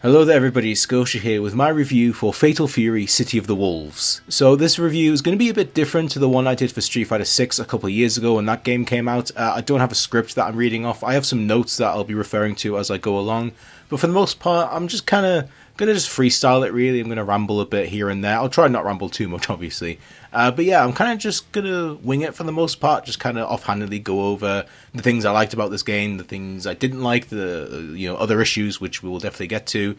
Hello there everybody, Scotia here with my review for Fatal Fury City of the Wolves. So this review is going to be a bit different to the one I did for Street Fighter 6 a couple of years ago when that game came out. I don't have a script that I'm reading off, I have some notes that I'll be referring to as I go along. But for the most part, I'm just kind of going to just freestyle it really. I'm going to ramble a bit here and there. I'll try not ramble too much obviously. But yeah, I'm kind of just going to wing it for the most part, just kind of offhandedly go over the things I liked about this game, the things I didn't like, the other issues which we will definitely get to.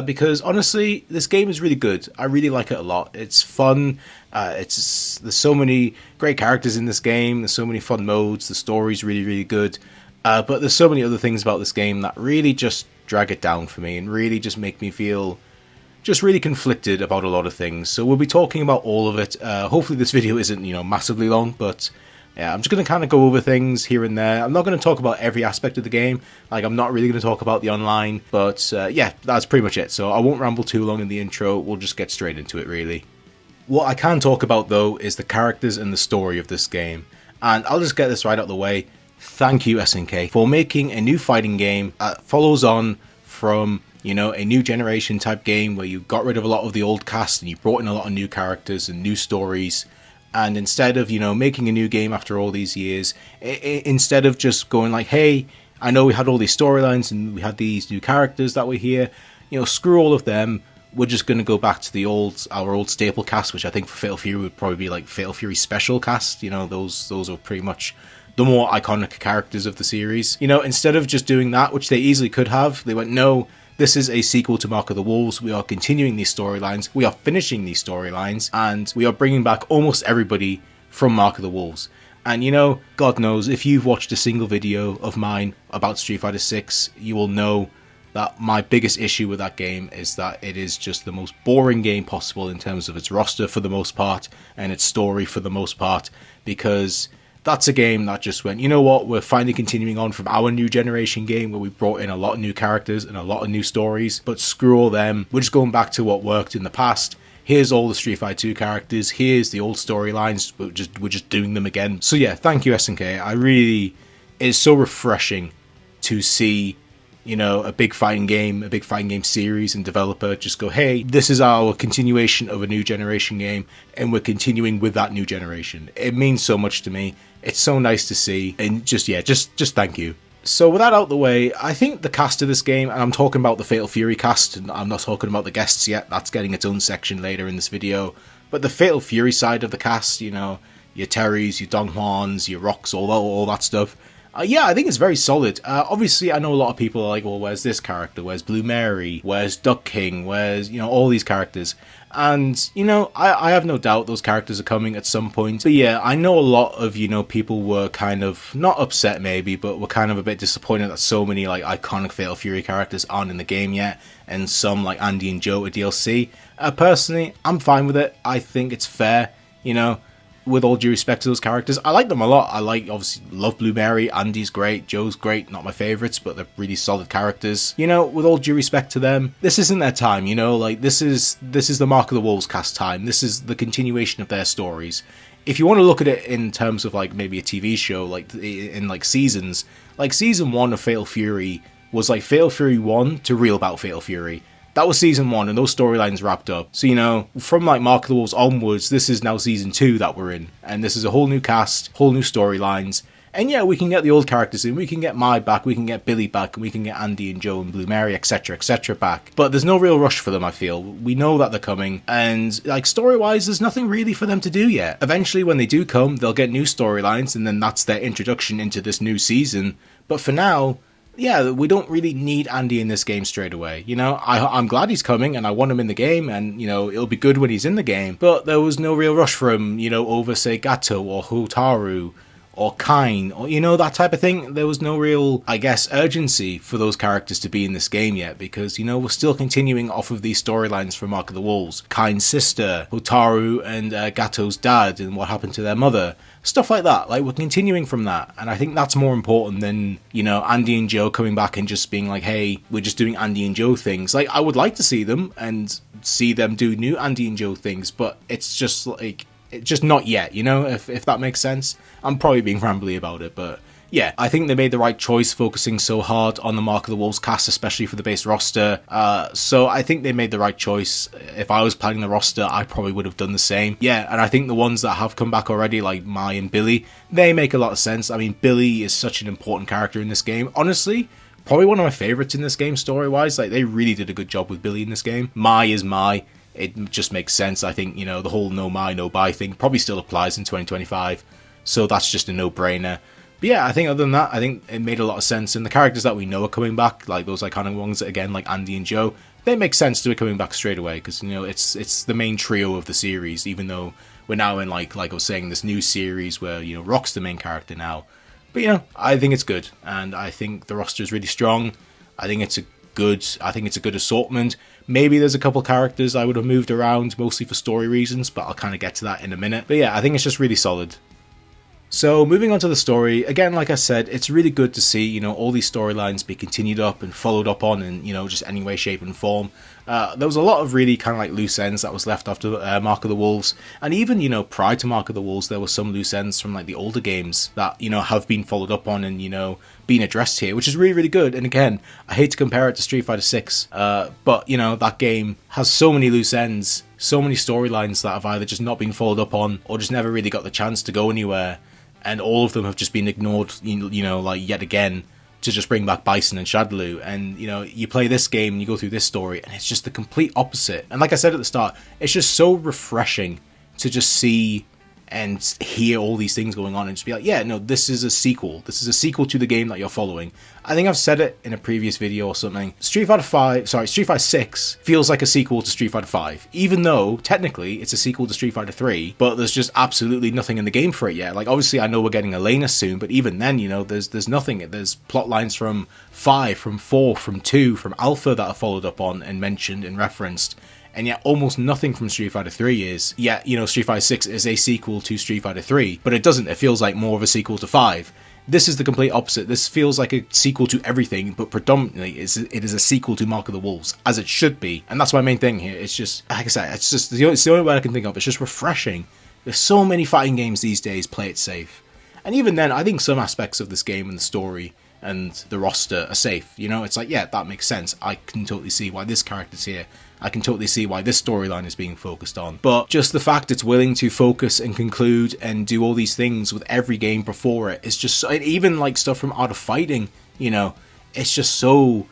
Because honestly, this game is really good. I really like it a lot. It's fun. There's so many great characters in this game. There's so many fun modes. The story's really, really good. But there's so many other things about this game that really just drag it down for me and really just make me feel just really conflicted about a lot of things. So we'll be talking about all of it. Hopefully this video isn't, massively long, but yeah, I'm just going to kind of go over things here and there. I'm not going to talk about every aspect of the game. Like, I'm not really going to talk about the online, but yeah, that's pretty much it. So I won't ramble too long in the intro. We'll just get straight into it, really. What I can talk about, though, is the characters and the story of this game. And I'll just get this right out of the way. Thank you, SNK, for making a new fighting game that follows on from, a new generation type game where you got rid of a lot of the old cast and you brought in a lot of new characters and new stories. And instead of, making a new game after all these years, instead of just going like, hey, I know we had all these storylines and we had these new characters that were here, screw all of them. We're just going to go back to our old staple cast, which I think for Fatal Fury would probably be like Fatal Fury Special Cast. Those are pretty much the more iconic characters of the series. Instead of just doing that, which they easily could have, they went, no, this is a sequel to Mark of the Wolves. We are continuing these storylines. We are finishing these storylines. And we are bringing back almost everybody from Mark of the Wolves. And God knows, if you've watched a single video of mine about Street Fighter 6, you will know that my biggest issue with that game is that it is just the most boring game possible in terms of its roster for the most part and its story for the most part, because that's a game that just went, you know what, we're finally continuing on from our new generation game where we brought in a lot of new characters and a lot of new stories, but screw all them. We're just going back to what worked in the past. Here's all the Street Fighter 2 characters. Here's the old storylines. We're just doing them again. So yeah, thank you SNK. It's so refreshing to see, a big fighting game series and developer just go, hey, this is our continuation of a new generation game, and we're continuing with that new generation. It means so much to me. It's so nice to see, and just thank you. So with that out the way, I think the cast of this game, and I'm talking about the Fatal Fury cast, and I'm not talking about the guests yet, that's getting its own section later in this video, but the Fatal Fury side of the cast, your Terrys, your Dong Hwans, your Rocks, all that stuff, yeah, I think it's very solid. Obviously, I know a lot of people are like, well, where's this character? Where's Blue Mary? Where's Duck King? Where's, all these characters? And, I have no doubt those characters are coming at some point. But yeah, I know a lot of, people were kind of, not upset maybe, but were kind of a bit disappointed that so many, like, iconic Fatal Fury characters aren't in the game yet. And some, like Andy and Joe, are DLC. Personally, I'm fine with it. I think it's fair, with all due respect to those characters. I like them a lot. Obviously, love Blue Mary. Andy's great. Joe's great. Not my favourites, but they're really solid characters. With all due respect to them, this isn't their time, like, this is the Mark of the Wolves cast time. This is the continuation of their stories. If you want to look at it in terms of, like, maybe a TV show, like, in, like, seasons, like, Season 1 of Fatal Fury was, like, Fatal Fury 1 to Real About Fatal Fury. That was Season 1, and those storylines wrapped up. So, from, like, Mark of the Wolves onwards, this is now Season 2 that we're in. And this is a whole new cast, whole new storylines. And yeah, we can get the old characters in. We can get Mai back, we can get Billy back, and we can get Andy and Joe and Blue Mary, etc., etc. back. But there's no real rush for them, I feel. We know that they're coming. And, like, story-wise, there's nothing really for them to do yet. Eventually, when they do come, they'll get new storylines, and then that's their introduction into this new season. But for now, yeah, we don't really need Andy in this game straight away. I'm glad he's coming and I want him in the game, and, it'll be good when he's in the game. But there was no real rush for him, over, say, Gato or Hotaru or Kain or, that type of thing. There was no real, I guess, urgency for those characters to be in this game yet because, we're still continuing off of these storylines from Mark of the Wolves. Kain's sister, Hotaru and Gato's dad and what happened to their mother. Stuff like that. Like, we're continuing from that. And I think that's more important than, Andy and Joe coming back and just being like, hey, we're just doing Andy and Joe things. Like, I would like to see them and see them do new Andy and Joe things, but it's just like, just not yet, if that makes sense. I'm probably being rambly about it, but yeah, I think they made the right choice focusing so hard on the Mark of the Wolves cast, especially for the base roster. So I think they made the right choice. If I was planning the roster, I probably would have done the same. Yeah, and I think the ones that have come back already, like Mai and Billy, they make a lot of sense. I mean, Billy is such an important character in this game. Honestly, probably one of my favorites in this game story-wise. Like, they really did a good job with Billy in this game. Mai is Mai. It just makes sense. I think, you know, the whole no Mai, no buy thing probably still applies in 2025. So that's just a no-brainer. But yeah, I think other than that, I think it made a lot of sense. And the characters that we know are coming back, like those iconic ones, again, like Andy and Joe, they make sense to be coming back straight away. Because, you know, it's the main trio of the series, even though we're now in, like I was saying, this new series where, you know, Rock's the main character now. But, you know, I think it's good. And I think the roster is really strong. I think it's a good assortment. Maybe there's a couple characters I would have moved around, mostly for story reasons, but I'll kind of get to that in a minute. But yeah, I think it's just really solid. So moving on to the story, again, like I said, it's really good to see, you know, all these storylines be continued up and followed up on in, you know, just any way, shape and form. There was a lot of really kind of like loose ends that was left after Mark of the Wolves. And even, you know, prior to Mark of the Wolves, there were some loose ends from like the older games that, you know, have been followed up on and, you know, being addressed here, which is really, really good. And again, I hate to compare it to Street Fighter 6, but, you know, that game has so many loose ends, so many storylines that have either just not been followed up on or just never really got the chance to go anywhere. And all of them have just been ignored, you know, like yet again, to just bring back Bison and Shadaloo. And, you know, you play this game and you go through this story and it's just the complete opposite. And like I said at the start, it's just so refreshing to just see and hear all these things going on and just be like, yeah, no, this is a sequel. This is a sequel to the game that you're following. I think I've said it in a previous video or something. Street Fighter 6 feels like a sequel to Street Fighter 5, even though technically it's a sequel to Street Fighter 3, but there's just absolutely nothing in the game for it yet. Like, obviously I know we're getting Elena soon, but even then, you know, there's nothing. There's plot lines from 5, from 4, from 2, from Alpha that are followed up on and mentioned and referenced. And yet almost nothing from Street Fighter 3 is. Yet, you know, Street Fighter 6 is a sequel to Street Fighter 3, but it doesn't. It feels like more of a sequel to 5. This is the complete opposite. This feels like a sequel to everything, but predominantly it is a sequel to Mark of the Wolves, as it should be. And that's my main thing here. It's just, like I said, it's the only way I can think of. It's just refreshing. There's so many fighting games these days play it safe. And even then, I think some aspects of this game and the story and the roster are safe. You know, it's like, yeah, that makes sense. I can totally see why this character's here. I can totally see why this storyline is being focused on. But just the fact it's willing to focus and conclude and do all these things with every game before it is just so, even like stuff from Art of Fighting, you know, it's just so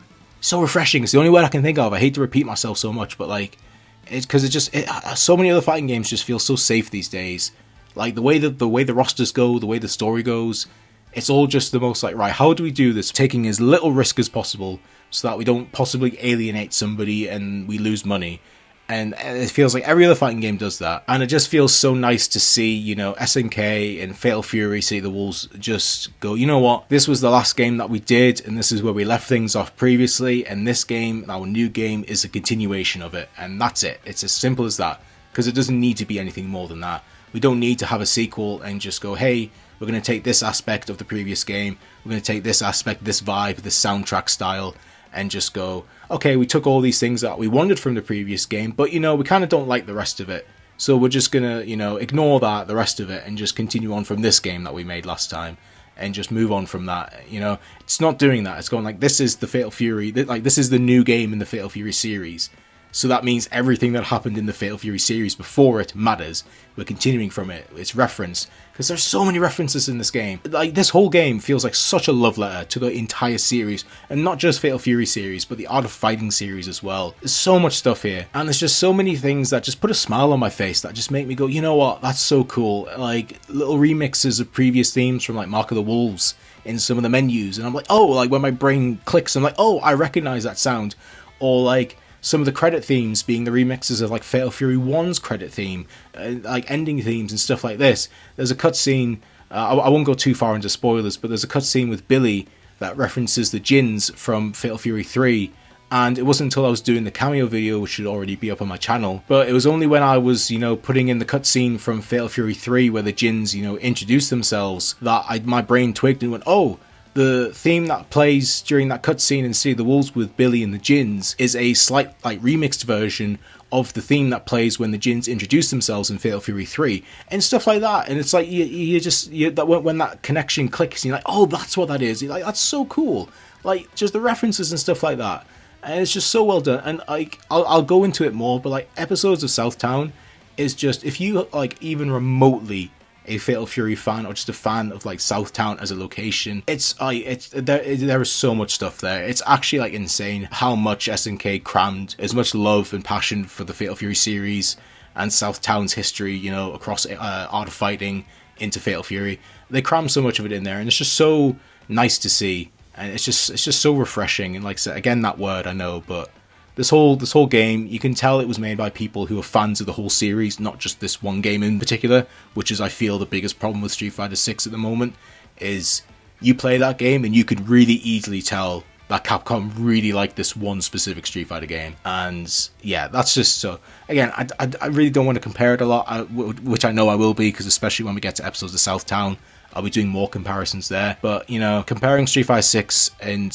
refreshing. It's the only word I can think of. I hate to repeat myself so much, but like, it's because so many other fighting games just feel so safe these days. Like the way the rosters go, the way the story goes, it's all just the most like, right, how do we do this? Taking as little risk as possible so that we don't possibly alienate somebody and we lose money. And it feels like every other fighting game does that. And it just feels so nice to see, you know, SNK and Fatal Fury, City of the Wolves, just go, you know what? This was the last game that we did, and this is where we left things off previously. And this game, our new game, is a continuation of it. And that's it. It's as simple as that. Because it doesn't need to be anything more than that. We don't need to have a sequel and just go, hey, we're going to take this aspect of the previous game. We're going to take this aspect, this vibe, this soundtrack style, and just go, okay, we took all these things that we wanted from the previous game, but, you know, we kind of don't like the rest of it. So we're just going to, you know, ignore that, the rest of it, and just continue on from this game that we made last time, and just move on from that. You know, it's not doing that. It's going like, this is the Fatal Fury, like, this is the new game in the Fatal Fury series. So that means everything that happened in the Fatal Fury series before it matters. We're continuing from it. It's referenced. Because there's so many references in this game. Like, this whole game feels like such a love letter to the entire series. And not just Fatal Fury series, but the Art of Fighting series as well. There's so much stuff here. And there's just so many things that just put a smile on my face. That just make me go, you know what? That's so cool. Like, little remixes of previous themes from, like, Mark of the Wolves in some of the menus. And I'm like, oh, like, when my brain clicks, I'm like, oh, I recognize that sound. Or, like, some of the credit themes being the remixes of like Fatal Fury 1's credit theme, like ending themes and stuff like this. There's a cutscene, I won't go too far into spoilers, but there's a cutscene with Billy that references the Jins from Fatal Fury 3, and it wasn't until I was doing the cameo video, which should already be up on my channel, but it was only when I was, you know, putting in the cutscene from Fatal Fury 3 where the Jins, you know, introduced themselves, that my brain twigged and went, oh, the theme that plays during that cutscene in City of the Wolves with Billy and the Djinns is a slight, like, remixed version of the theme that plays when the Djinns introduce themselves in Fatal Fury 3 and stuff like that. And it's like when that connection clicks, you're like, oh, that's what that is. You're like, that's so cool. Like, just the references and stuff like that, and it's just so well done. And like, I'll go into it more, but like, episodes of Southtown is just, if you like even remotely a Fatal Fury fan or just a fan of like Southtown as a location, there is so much stuff there. It's actually like insane how much SNK crammed as much love and passion for the Fatal Fury series and Southtown's history, you know, across art of fighting into Fatal Fury. They crammed so much of it in there, and it's just so nice to see, and it's just so refreshing. And like I said, again, that word I know, but this whole game, you can tell it was made by people who are fans of the whole series, not just this one game in particular, which is, I feel, the biggest problem with Street Fighter 6 at the moment, is you play that game and you could really easily tell that Capcom really liked this one specific Street Fighter game. And yeah, that's just so... Again, I really don't want to compare it a lot, which I know I will be, because especially when we get to episodes of Southtown, I'll be doing more comparisons there. But, you know, comparing Street Fighter 6 and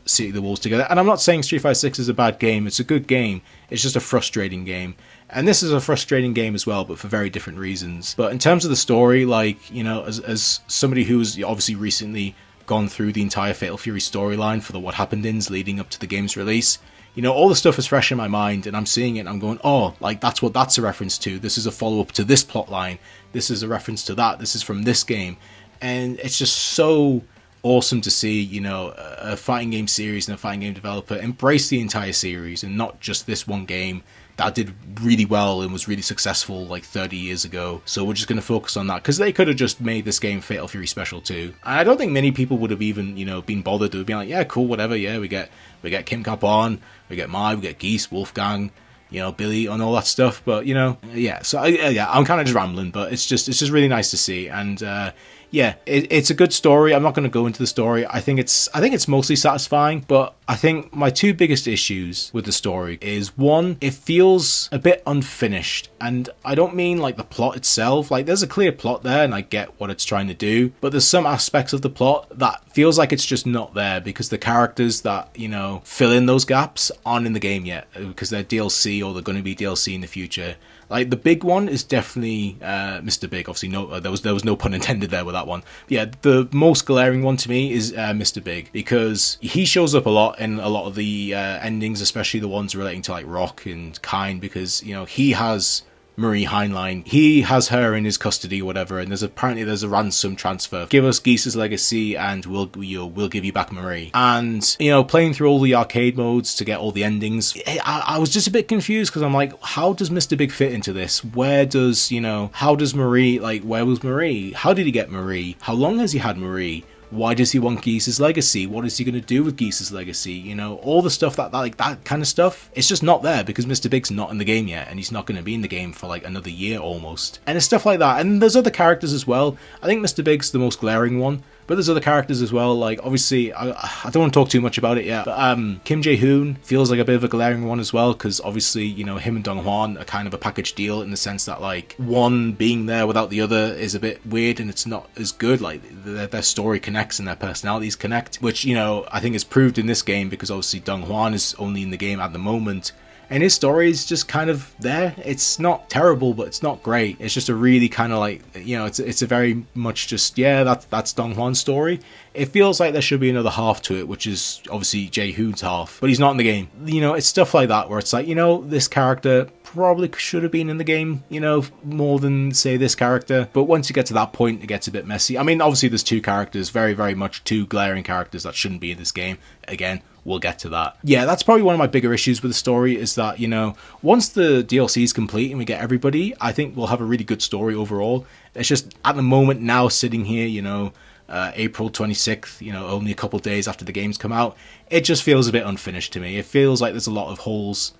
City of the Wolves together, and I'm not saying Street Fighter 6 is a bad game, it's a good game, it's just a frustrating game. And this is a frustrating game as well, but for very different reasons. But in terms of the story, like, you know, as somebody who's obviously recently gone through the entire Fatal Fury storyline for the What Happened-ins leading up to the game's release, you know, all the stuff is fresh in my mind, and I'm seeing it and I'm going, oh, like, that's what that's a reference to. This is a follow-up to this plotline. This is a reference to that. This is from this game. And it's just so awesome to see, you know, a fighting game series and a fighting game developer embrace the entire series and not just this one game that did really well and was really successful like 30 years ago. So we're just going to focus on that, because they could have just made this game Fatal Fury Special 2. And I don't think many people would have even, you know, been bothered. They would be like, yeah, cool, whatever, yeah, we get Kim Capon, we get Mai, we get Geese, Wolfgang, you know, Billy, and all that stuff. But, you know, yeah, so I'm kind of just rambling, but it's just really nice to see. And yeah, it's a good story. I'm not going to go into the story. I think it's mostly satisfying, but I think my two biggest issues with the story is, one, it feels a bit unfinished. And I don't mean like the plot itself. Like, there's a clear plot there and I get what it's trying to do, but there's some aspects of the plot that feels like it's just not there, because the characters that, you know, fill in those gaps aren't in the game yet, because they're DLC or they're going to be DLC in the future. Like, the big one is definitely Mr. Big. Obviously, no, there was no pun intended there with that one. But yeah, the most glaring one to me is Mr. Big, because he shows up a lot in a lot of the endings, especially the ones relating to like Rock and Kine, because, you know, he has Marie Heinlein. He has her in his custody or whatever, and there's a ransom transfer. Give us Geese's legacy and we'll give you back Marie. And, you know, playing through all the arcade modes to get all the endings, I was just a bit confused, because I'm like, how does Mr. Big fit into this? Where does, you know, how does Marie, like, where was Marie? How did he get Marie? How long has he had Marie? Why does he want Geese's legacy? What is he going to do with Geese's legacy? You know, all the stuff that kind of stuff, it's just not there, because Mr. Big's not in the game yet, and he's not going to be in the game for like another year almost. And it's stuff like that. And there's other characters as well. I think Mr. Big's the most glaring one, but there's other characters as well. Like, obviously, I don't want to talk too much about it yet, but Kim Jae-hoon feels like a bit of a glaring one as well, because obviously, you know, him and Dong Hwan are kind of a package deal, in the sense that, like, one being there without the other is a bit weird, and it's not as good. Like, their story connects and their personalities connect, which, you know, I think is proved in this game, because obviously Dong Hwan is only in the game at the moment, and his story is just kind of there. It's not terrible, but it's not great. It's just a really kind of like, you know, it's a very much just, yeah, that's Dong Hwan's story. It feels like there should be another half to it, which is obviously Jae-hoon's half, but he's not in the game. You know, it's stuff like that where it's like, you know, this character probably should have been in the game, you know, more than, say, this character. But once you get to that point, it gets a bit messy. I mean, obviously there's two characters, very, very much two glaring characters that shouldn't be in this game. Again, we'll get to that. Yeah, that's probably one of my bigger issues with the story, is that, you know, once the DLC is complete and we get everybody, I think we'll have a really good story overall. It's just, at the moment now, sitting here, you know, April 26th, you know, only a couple days after the game's come out, it just feels a bit unfinished to me. It feels like there's a lot of holes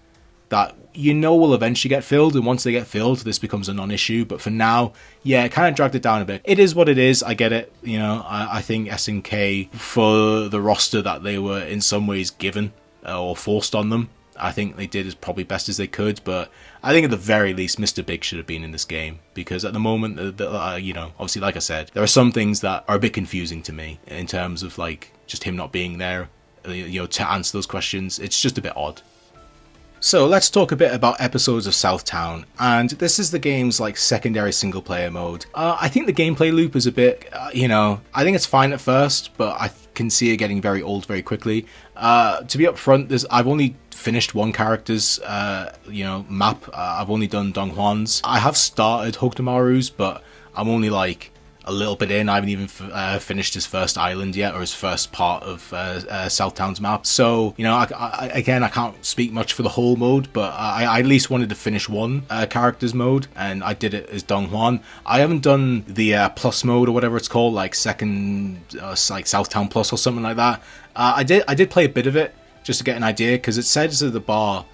that, you know, will eventually get filled, and once they get filled, this becomes a non-issue. But for now, yeah, it kind of dragged it down a bit. It is what it is, I get it. You know, I think SNK, for the roster that they were in some ways given or forced on them, I think they did as probably best as they could. But I think at the very least, Mr. Big should have been in this game, because at the moment, obviously, like I said, there are some things that are a bit confusing to me in terms of like just him not being there, to answer those questions. It's just a bit odd. So let's talk a bit about Episodes of Southtown, and this is the game's like secondary single player mode. I think the gameplay loop is a bit, I think it's fine at first, but I can see it getting very old very quickly. To be upfront, I've only finished one character's map. I've only done Dong Juan's. I have started Hokdomaru's, but I'm only like a little bit in. I haven't even finished his first island yet, or his first part of Southtown's map. So, I can't speak much for the whole mode, but I at least wanted to finish one character's mode, and I did it as Dong Juan. I haven't done the plus mode, or whatever it's called, like second, like Southtown Plus or something like that. I did play a bit of it, just to get an idea, because it says at the bar,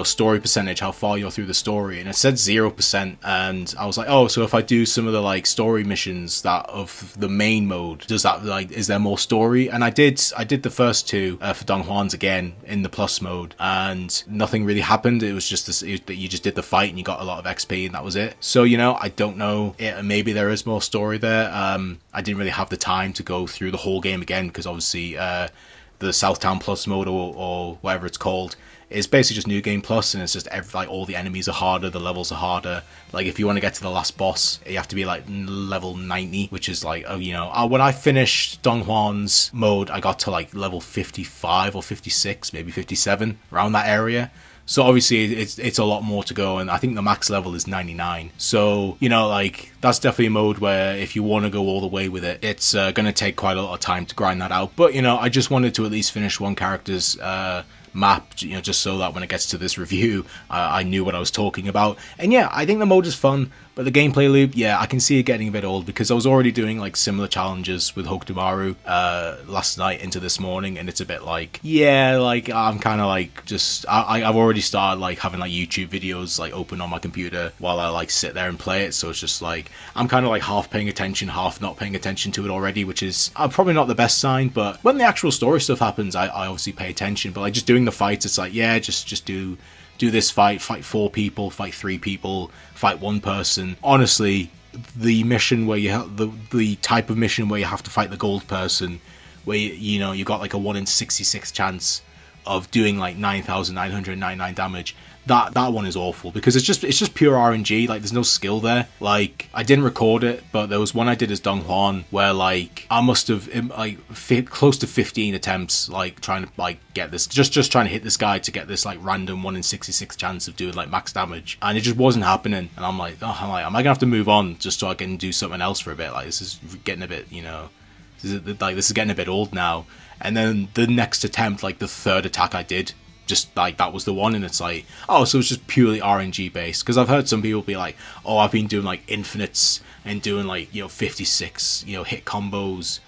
story percentage, how far you're through the story, and it said 0%, and I was like, oh, so if I do some of the like story missions that of the main mode, does that like, is there more story? And I did the first two for Dong Juan's again in the plus mode, and nothing really happened. It was just that you just did the fight and you got a lot of XP, and that was it. So I don't know, maybe there is more story there. I didn't really have the time to go through the whole game again, because obviously the Southtown Plus mode, or whatever it's called, is basically just New Game Plus, and it's just all the enemies are harder, the levels are harder. Like if you want to get to the last boss, you have to be like level 90, which is like, when I finished Dong Juan's mode, I got to like level 55 or 56, maybe 57, around that area. So obviously it's a lot more to go, and I think the max level is 99. So, that's definitely a mode where if you want to go all the way with it, it's going to take quite a lot of time to grind that out. But, I just wanted to at least finish one character's map, just so that when it gets to this review, I knew what I was talking about. And yeah, I think the mode is fun, but the gameplay loop, yeah, I can see it getting a bit old, because I was already doing like similar challenges with Hokdomaru last night into this morning, and it's a bit like, yeah, like I'm kind of like just I've already started like having like YouTube videos like open on my computer while I like sit there and play it. So it's just like I'm kind of like half paying attention, half not paying attention to it already, which is probably not the best sign. But when the actual story stuff happens, I obviously pay attention. But like just doing the fights, it's like, yeah, just do this fight 4 people, fight 3 people, fight 1 person. Honestly, the mission where you have the type of mission where you have to fight the gold person, where you got like a 1 in 66 chance of doing like 9,999 damage. That one is awful, because it's just pure RNG. Like there's no skill there. Like I didn't record it, but there was one I did as Dong Juan where like I must have like close to 15 attempts like trying to like get this, just trying to hit this guy to get this like random 1 in 66 chance of doing like max damage, and it just wasn't happening. And I'm like, am I gonna have to move on just so I can do something else for a bit? Like this is getting a bit, this is getting a bit old now. And then the next attempt, like the third attack I did, just like that was the one, and it's like, oh, so it's just purely RNG based. Because I've heard some people be like, oh, I've been doing like infinites and doing like 56 hit combos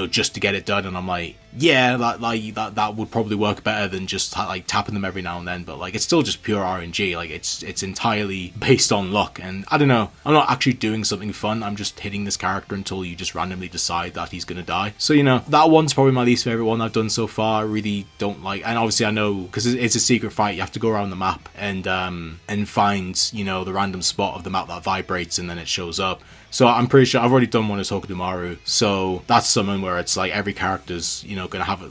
just to get it done, and I'm like, yeah, that would probably work better than just like tapping them every now and then. But like it's still just pure RNG. Like it's entirely based on luck, and I don't know, I'm not actually doing something fun. I'm just hitting this character until you just randomly decide that he's gonna die. So that one's probably my least favorite one I've done so far. I really don't like, and obviously I know because it's a secret fight, you have to go around the map and find the random spot of the map that vibrates, and then it shows up. So I'm pretty sure I've already done one as Hokdomaru, so that's something where it's like every character's gonna have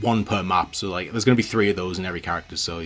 one per map. So like there's gonna be 3 of those in every character. So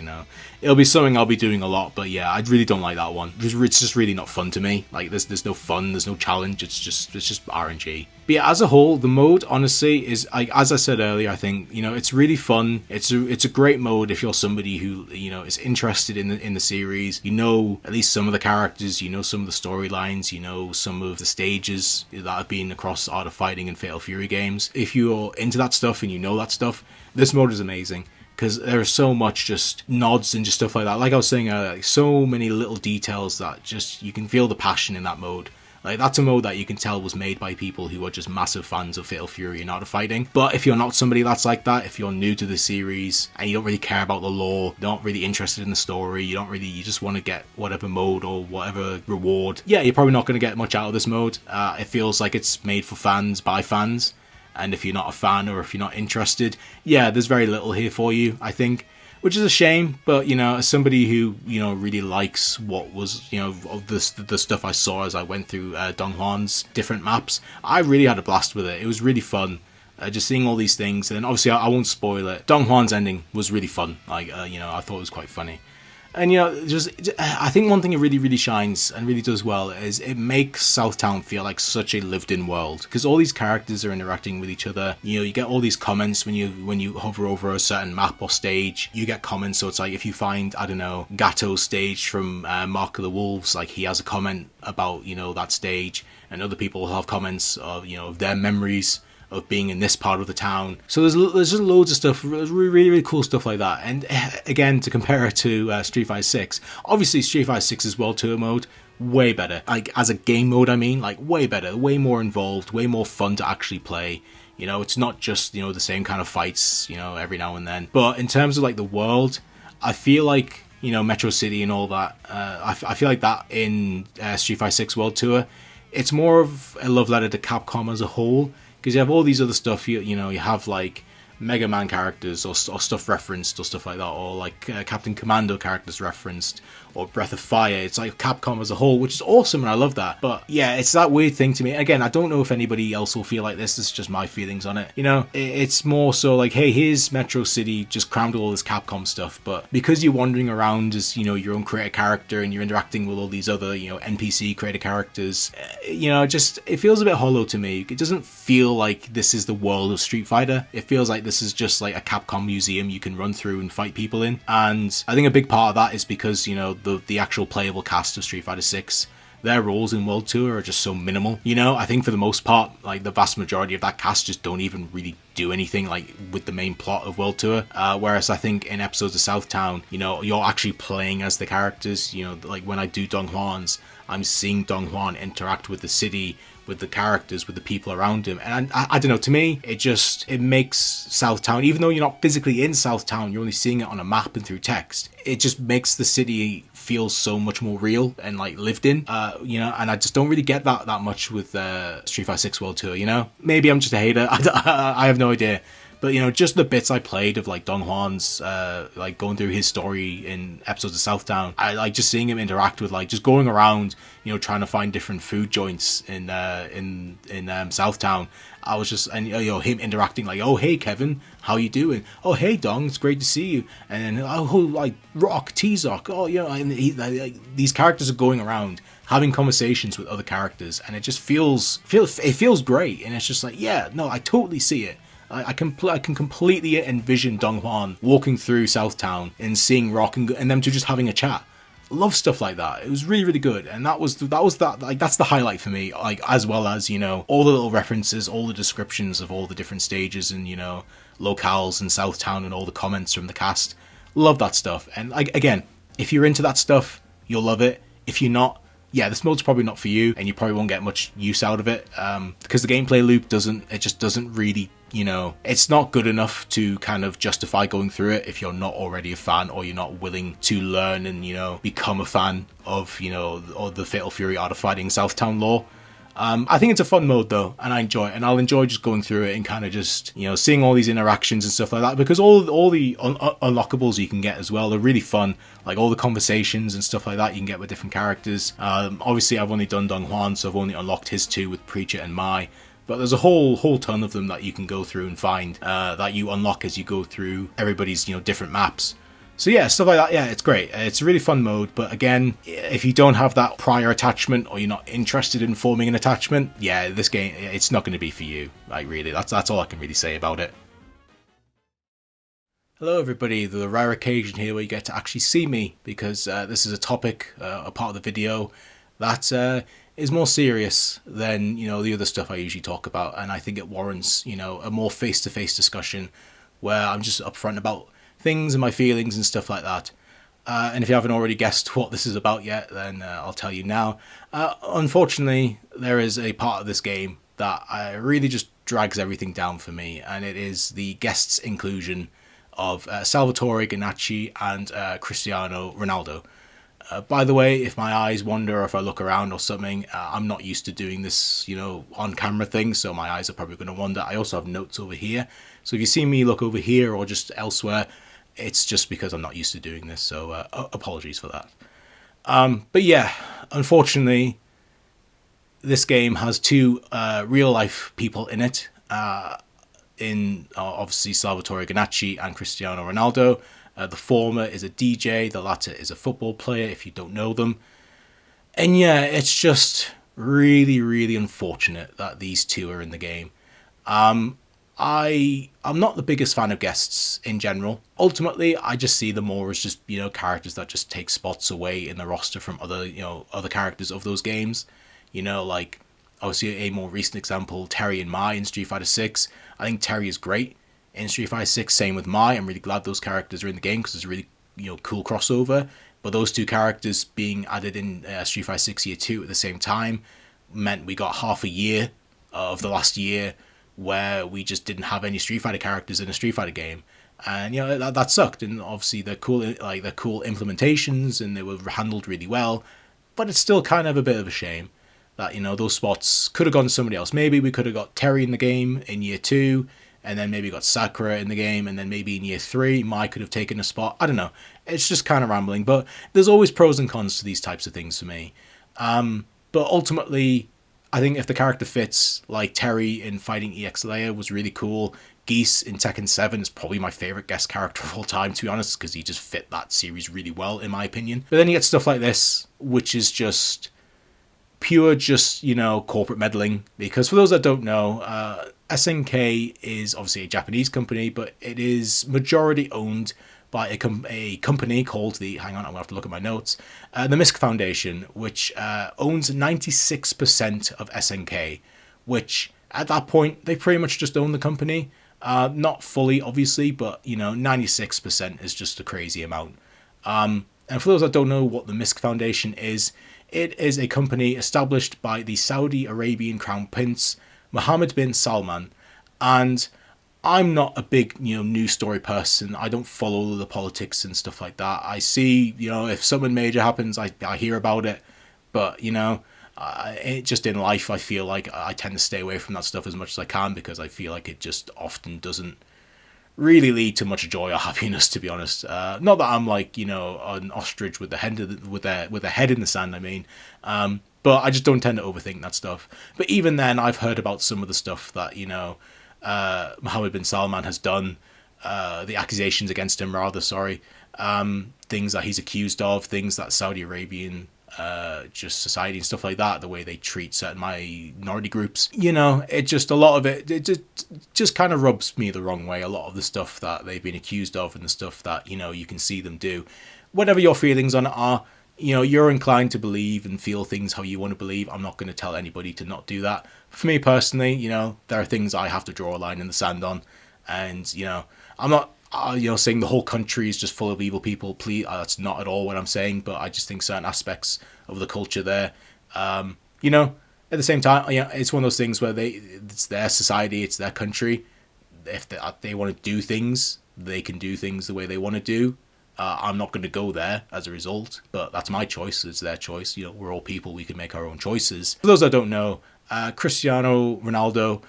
it'll be something I'll be doing a lot. But yeah, I really don't like that one. It's just really not fun to me. Like there's no fun, there's no challenge. It's just RNG. But yeah, as a whole, the mode honestly is, like as I said earlier, I think it's really fun. It's a great mode if you're somebody who is interested in the series. At least some of the characters, some of the storylines, some of the stages that have been across Art of Fighting and Fatal Fury games. If you're into that stuff and that stuff, this mode is amazing. Because there's so much just nods and just stuff like that. Like I was saying earlier, like so many little details that just you can feel the passion in that mode. Like that's a mode that you can tell was made by people who are just massive fans of Fatal Fury and Art of Fighting. But if you're not somebody that's like that, if you're new to the series and you don't really care about the lore, not really interested in the story, you just want to get whatever mode or whatever reward, yeah, you're probably not going to get much out of this mode. It feels like it's made for fans by fans. And if you're not a fan or if you're not interested, yeah, there's very little here for you, I think. which is a shame. But as somebody who really likes what was of the stuff I saw as I went through Dong Juan's different maps, I really had a blast with it. It was really fun. Just seeing all these things, and obviously I won't spoil it. Dong Juan's ending was really fun. I thought it was quite funny. And I think one thing it really shines and really does well is it makes Southtown feel like such a lived-in world, because all these characters are interacting with each other. You get all these comments when you hover over a certain map or stage. You get comments, so it's like if you find, I don't know, Gato's stage from Mark of the Wolves, like he has a comment about that stage, and other people will have comments of their memories of being in this part of the town. So there's just loads of stuff, really cool stuff like that. And again, to compare it to Street Fighter 6, obviously Street Fighter 6's World Tour mode, way better. Like, as a game mode, I mean, like, way better, way more involved, way more fun to actually play. It's not just, the same kind of fights, every now and then. But in terms of, like, the world, I feel like, Metro City and all that, I feel like that in Street Fighter 6 World Tour, it's more of a love letter to Capcom as a whole. Because you have all these other stuff, you have like Mega Man characters or stuff referenced or stuff like that, or like Captain Commando characters referenced, or Breath of Fire. It's like Capcom as a whole, which is awesome, and I love that. But yeah, it's that weird thing to me. Again, I don't know if anybody else will feel like this. It's just my feelings on it. It's more so like, hey, here's Metro City just crammed with all this Capcom stuff, but because you're wandering around as your own creator character and you're interacting with all these other NPC creator characters, it feels a bit hollow to me. It doesn't feel like this is the world of Street Fighter. It feels like this is just like a Capcom museum you can run through and fight people in. And I think a big part of that is because the actual playable cast of Street Fighter 6, their roles in World Tour are just so minimal. I think for the most part, like the vast majority of that cast just don't even really do anything like with the main plot of World Tour. Whereas I think in episodes of Southtown, you're actually playing as the characters. Like when I do Dong Juan's, I'm seeing Dong Juan interact with the city, with the characters, with the people around him. And I don't know, to me, it makes Southtown, even though you're not physically in Southtown, you're only seeing it on a map and through text, it just makes the city feel so much more real and like lived in, and I just don't really get that much with Street Fighter 6 World Tour. Maybe I'm just a hater. I have no idea. But just the bits I played of like Dong Juan's like going through his story in episodes of Southtown, I like just seeing him interact with like just going around, trying to find different food joints in Southtown. I was just, and him interacting like, oh hey Kevin, how you doing? Oh hey Dong, it's great to see you. And then oh like Rock, T-Zoc, oh and like, these characters are going around having conversations with other characters, and it just feels great. And it's just like, yeah, no, I totally see it. I can completely envision Dong Juan walking through Southtown and seeing Rock and them two just having a chat. Love stuff like that. It was really good, and that's the highlight for me. Like, as well as all the little references, all the descriptions of all the different stages and locales in Southtown, and all the comments from the cast. Love that stuff. And like, again, if you're into that stuff, you'll love it. If you're not, yeah, this mode's probably not for you, and you probably won't get much use out of it, because the gameplay loop doesn't really, it's not good enough to kind of justify going through it if you're not already a fan, or you're not willing to learn and, become a fan of, or the Fatal Fury Art of Fighting Southtown lore. I think it's a fun mode though, and I enjoy it, and I'll enjoy just going through it and kind of just, seeing all these interactions and stuff like that, because all the unlockables you can get as well are really fun, like all the conversations and stuff like that you can get with different characters. Obviously I've only done Dong Juan, so I've only unlocked his two with Preacher and Mai, but there's a whole ton of them that you can go through and find, that you unlock as you go through everybody's, different maps. So yeah, stuff like that, yeah, it's great. It's a really fun mode, but again, if you don't have that prior attachment, or you're not interested in forming an attachment, yeah, this game, it's not going to be for you. Like, really, that's all I can really say about it. Hello everybody, the rare occasion here where you get to actually see me, because this is a topic, a part of the video, that is more serious than, the other stuff I usually talk about, and I think it warrants, a more face-to-face discussion, where I'm just upfront about things and my feelings and stuff like that. And if you haven't already guessed what this is about yet, then I'll tell you now. Unfortunately, there is a part of this game that really just drags everything down for me, and it is the guests' inclusion of Salvatore Ganacci and Cristiano Ronaldo. By the way, if my eyes wander or if I look around or something, I'm not used to doing this, on camera thing, so my eyes are probably going to wander. I also have notes over here, so if you see me look over here or just elsewhere, It's just because I'm not used to doing this, so apologies for that. But yeah, unfortunately, this game has two real life people in it. In obviously Salvatore Ganacci and Cristiano Ronaldo. The former is a DJ, the latter is a football player, if you don't know them. And yeah, it's just really, really unfortunate that these two are in the game. I'm not the biggest fan of guests in general. Ultimately, I just see them more as just, characters that just take spots away in the roster from other characters of those games. Like obviously a more recent example, Terry and Mai in Street Fighter 6. I think Terry is great in Street Fighter 6. Same with Mai. I'm really glad those characters are in the game because it's a really cool crossover. But those two characters being added in Street Fighter 6 Year 2 at the same time meant we got half a year of the last year where we just didn't have any Street Fighter characters in a Street Fighter game. And that sucked. And obviously they're cool, they're cool implementations and they were handled really well. But it's still kind of a bit of a shame that those spots could have gone to somebody else. Maybe we could have got Terry in the game in Year 2, and then maybe got Sakura in the game, and then maybe in Year 3 Mai could have taken a spot. I don't know. It's just kind of rambling, but there's always pros and cons to these types of things for me. But ultimately, I think if the character fits, like Terry in Fighting EX Leia was really cool. Geese in Tekken 7 is probably my favourite guest character of all time, to be honest, because he just fit that series really well, in my opinion. But then you get stuff like this, which is just pure corporate meddling. Because for those that don't know, SNK is obviously a Japanese company, but it is majority owned by a company called hang on, I'm going to have to look at my notes, the MISC Foundation, which owns 96% of SNK, which at that point, they pretty much just own the company. Not fully, obviously, but 96% is just a crazy amount. And for those that don't know what the MISC Foundation is, it is a company established by the Saudi Arabian Crown Prince Mohammed bin Salman, and I'm not a big news story person. I don't follow the politics and stuff like that. I see if something major happens, I hear about it, but just in life, I feel like I tend to stay away from that stuff as much as I can because I feel like it just often doesn't really lead to much joy or happiness, to be honest. Not that I'm like an ostrich with the head in the sand. I mean, but I just don't tend to overthink that stuff. But even then, I've heard about some of the stuff that Mohammed bin Salman has done, the accusations against him, rather. Sorry, things that he's accused of, things that Saudi Arabian just society and stuff like that, the way they treat certain minority groups, it just, a lot of it just kind of rubs me the wrong way. A lot of the stuff that they've been accused of and the stuff that you can see them do, whatever your feelings on it are, you're inclined to believe and feel things how you want to believe. I'm not going to tell anybody to not do that. For me personally, there are things I have to draw a line in the sand on, and I'm not saying the whole country is just full of evil people. Please, that's not at all what I'm saying. But I just think certain aspects of the culture there, at the same time, it's one of those things where it's their society, it's their country. If they want to do things, they can do things the way they want to do. I'm not going to go there as a result, but that's my choice. It's their choice. We're all people. We can make our own choices. For those that don't know, Cristiano Ronaldo,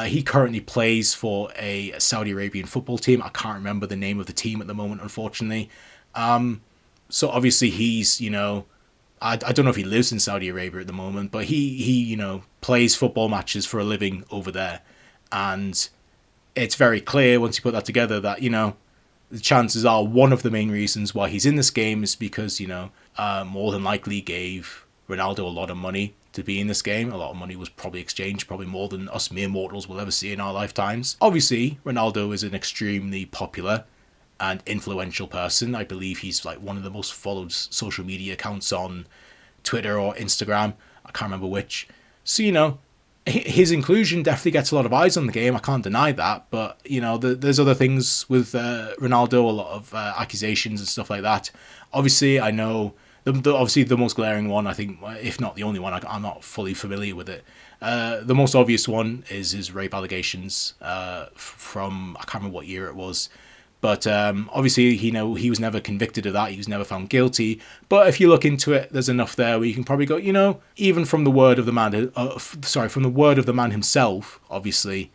he currently plays for a Saudi Arabian football team. I can't remember the name of the team at the moment, unfortunately. So obviously he's, I don't know if he lives in Saudi Arabia at the moment, but he plays football matches for a living over there. And it's very clear once you put that together that, the chances are one of the main reasons why he's in this game is because, more than likely gave Ronaldo a lot of money to be in this game. A lot of money was probably exchanged, probably more than us mere mortals will ever see in our lifetimes. Obviously, Ronaldo is an extremely popular and influential person. I believe he's like one of the most followed social media accounts on Twitter or Instagram. I can't remember which. So, his inclusion definitely gets a lot of eyes on the game. I can't deny that. But, there's other things with Ronaldo, a lot of accusations and stuff like that. Obviously, I know obviously the most glaring one, I think, if not the only one, I'm not fully familiar with it. The most obvious one is his rape allegations from, I can't remember what year it was. But obviously, he was never convicted of that. He was never found guilty. But if you look into it, there's enough there where you can probably go, even from the word of the man, from the word of the man himself, obviously,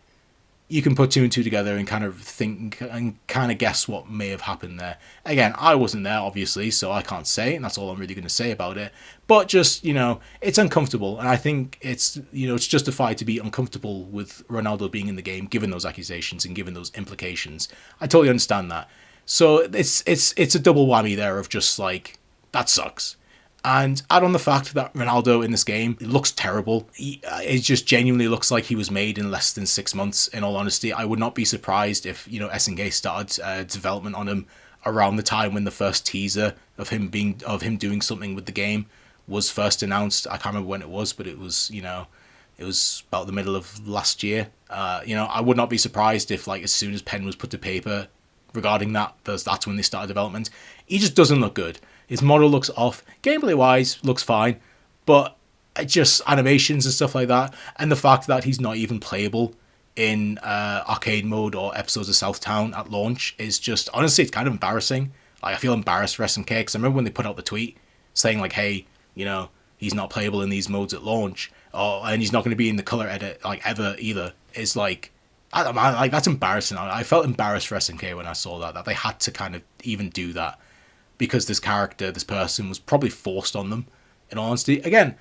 you can put two and two together and kind of think and kind of guess what may have happened there. Again, I wasn't there, obviously, so I can't say, and that's all I'm really going to say about it. But just, it's uncomfortable, and I think it's, it's justified to be uncomfortable with Ronaldo being in the game, given those accusations and given those implications. I totally understand that. So it's a double whammy there of just like, that sucks. And add on the fact that Ronaldo in this game looks terrible. It just genuinely looks like he was made in less than 6 months, in all honesty. I would not be surprised if, SNK started development on him around the time when the first teaser of him doing something with the game was first announced. I can't remember when it was, but it was, it was about the middle of last year. I would not be surprised if, like, as soon as pen was put to paper regarding that's when they started development. He just doesn't look good. His model looks off. Gameplay-wise, looks fine. But just animations and stuff like that, and the fact that he's not even playable in arcade mode or episodes of Southtown at launch is just, honestly, it's kind of embarrassing. Like, I feel embarrassed for SNK, because I remember when they put out the tweet saying, like, hey, he's not playable in these modes at launch, and he's not going to be in the color edit, like, ever either. It's like, that's embarrassing. I felt embarrassed for SNK when I saw that they had to kind of even do that, because this person was probably forced on them, in all honesty. Again,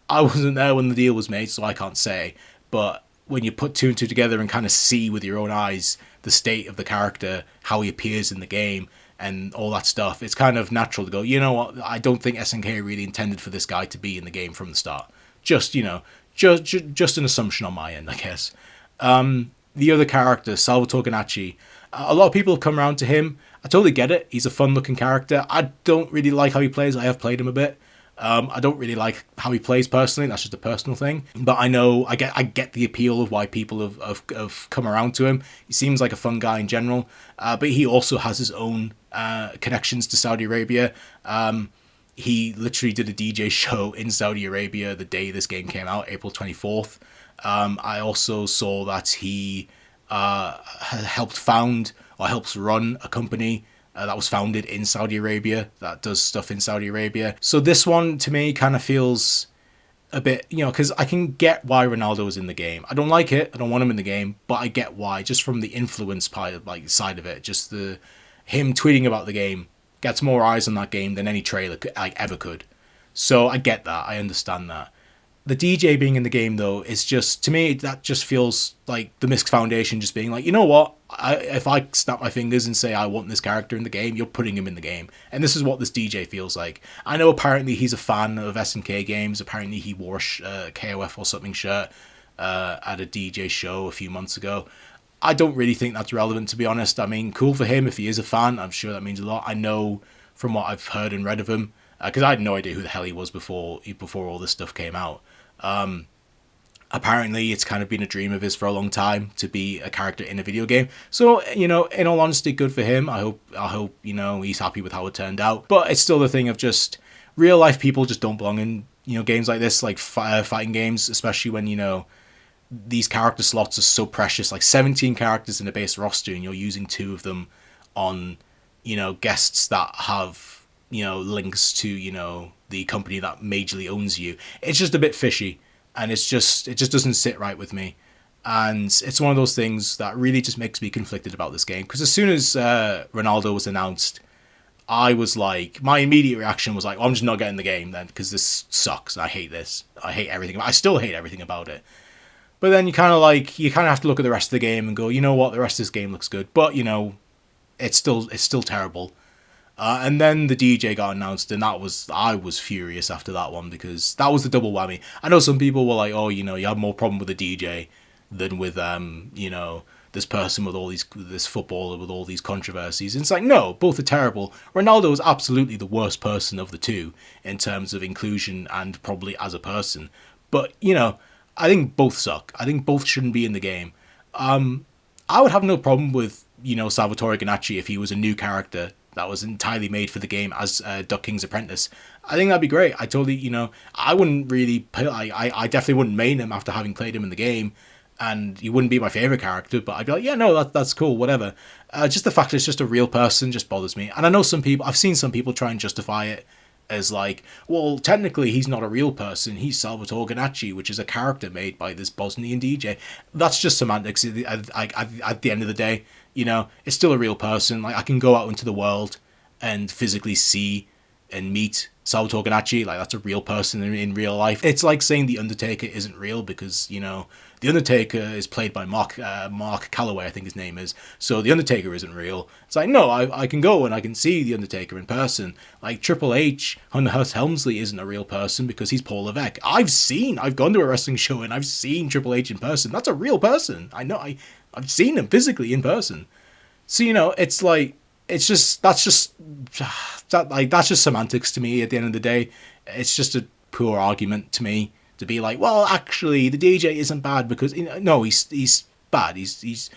I wasn't there when the deal was made, so I can't say, but when you put two and two together and kind of see with your own eyes the state of the character, how he appears in the game, and all that stuff, it's kind of natural to go, you know what, I don't think SNK really intended for this guy to be in the game from the start. Just, just an assumption on my end, I guess. The other character, Salvatore Ganacci, a lot of people have come around to him. I totally get it. He's a fun-looking character. I don't really like how he plays. I have played him a bit. I don't really like how he plays personally. That's just a personal thing. But I know I get the appeal of why people have come around to him. He seems like a fun guy in general. But he also has his own connections to Saudi Arabia. He literally did a DJ show in Saudi Arabia the day this game came out, April 24th. I also saw that he helped found or helps run a company that was founded in Saudi Arabia that does stuff in Saudi Arabia. So this one to me kind of feels a bit, because I can get why Ronaldo is in the game. I don't like it. I don't want him in the game, but I get why, just from the influence part of, like, side of it. Just him tweeting about the game gets more eyes on that game than any trailer ever could. So I get that. I understand that. The DJ being in the game, though, is just, to me, that just feels like the Misk Foundation just being like, you know what? If I snap my fingers and say I want this character in the game, you're putting him in the game. And this is what this DJ feels like. I know apparently he's a fan of SNK games. Apparently he wore a KOF or something shirt at a DJ show a few months ago. I don't really think that's relevant, to be honest. I mean, cool for him if he is a fan. I'm sure that means a lot. I know from what I've heard and read of him, because I had no idea who the hell he was before all this stuff came out. Apparently it's kind of been a dream of his for a long time to be a character in a video game. So, in all honesty, good for him. I hope, he's happy with how it turned out. But it's still the thing of just real life people just don't belong in, games like this, like fighting games, especially when, these character slots are so precious, like 17 characters in a base roster, and you're using 2 of them on, guests that have, links to, the company that majorly owns you. It's just a bit fishy, and it just doesn't sit right with me. And it's one of those things that really just makes me conflicted about this game, because as soon as Ronaldo was announced, I was like, my immediate reaction was like, I'm just not getting the game then, because this sucks. I hate this. I hate everything. I still hate everything about it. But then you kind of have to look at the rest of the game and go, you know what, the rest of this game looks good, but it's still terrible. And then the DJ got announced, and I was furious after that one, because that was the double whammy. I know some people were like, oh, you have more problem with the DJ than with this person with this footballer with all these controversies. And it's like, no, both are terrible. Ronaldo is absolutely the worst person of the two in terms of inclusion and probably as a person. But I think both suck. I think both shouldn't be in the game. I would have no problem with, Salvatore Ganacci if he was a new character that was entirely made for the game as Duck King's apprentice. I think that'd be great. I totally, I wouldn't really, I definitely wouldn't main him after having played him in the game, and he wouldn't be my favourite character, but I'd be like, yeah, no, that's cool, whatever. Just the fact that it's just a real person just bothers me. And I know I've seen some people try and justify it as like, well, technically he's not a real person. He's Salvatore Ganacci, which is a character made by this Bosnian DJ. That's just semantics. At the end of the day, you know, it's still a real person. Like, I can go out into the world and physically see and meet Salvatore Ganacci. Like, that's a real person in real life. It's like saying The Undertaker isn't real because, you know, The Undertaker is played by Mark Calloway, I think his name is. So The Undertaker isn't real. It's like, no, I can go and I can see The Undertaker in person. Like, Triple H, Hunter Hearst Helmsley isn't a real person because he's Paul Levesque. I've gone to a wrestling show and I've seen Triple H in person. That's a real person. I know, I've seen him physically in person. So, you know, it's like, that's just semantics to me at the end of the day. It's just a poor argument to me to be like, well, actually the DJ isn't bad because, you know, no, he's bad. He's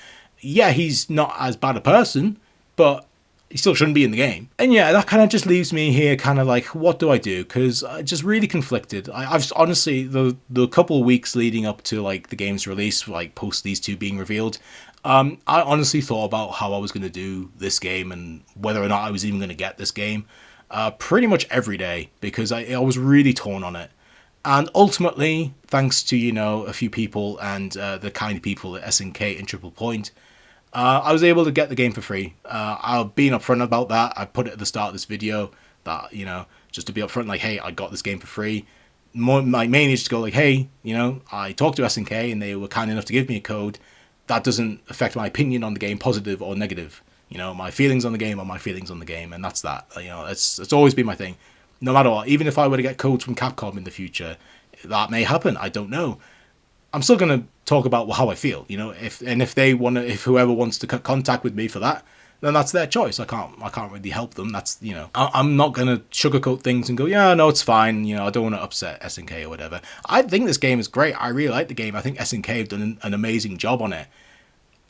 not as bad a person, but he still shouldn't be in the game. And yeah, that kind of just leaves me here kind of like, what do I do? Because I just really conflicted. I've honestly, the couple of weeks leading up to like the game's release, like post these two being revealed, I honestly thought about how I was going to do this game and whether or not I was even going to get this game pretty much every day because I was really torn on it. And ultimately, thanks to, you know, a few people and the kind people at SNK and TriplePoint, I was able to get the game for free. I've been upfront about that. I put it at the start of this video that, you know, just to be upfront, like, hey, I got this game for free. My main is to go like, hey, you know, I talked to SNK and they were kind enough to give me a code. That doesn't affect my opinion on the game, positive or negative. You know, my feelings on the game are my feelings on the game, and that's that. You know, it's always been my thing. No matter what, even if I were to get codes from Capcom in the future, that may happen. I don't know. I'm still going to talk about how I feel. You know, if whoever wants to cut contact with me for that, then that's their choice. I can't really help them. That's, you know, I'm not going to sugarcoat things and go, yeah, no, it's fine. You know, I don't want to upset SNK or whatever. I think this game is great. I really like the game. I think SNK have done an amazing job on it.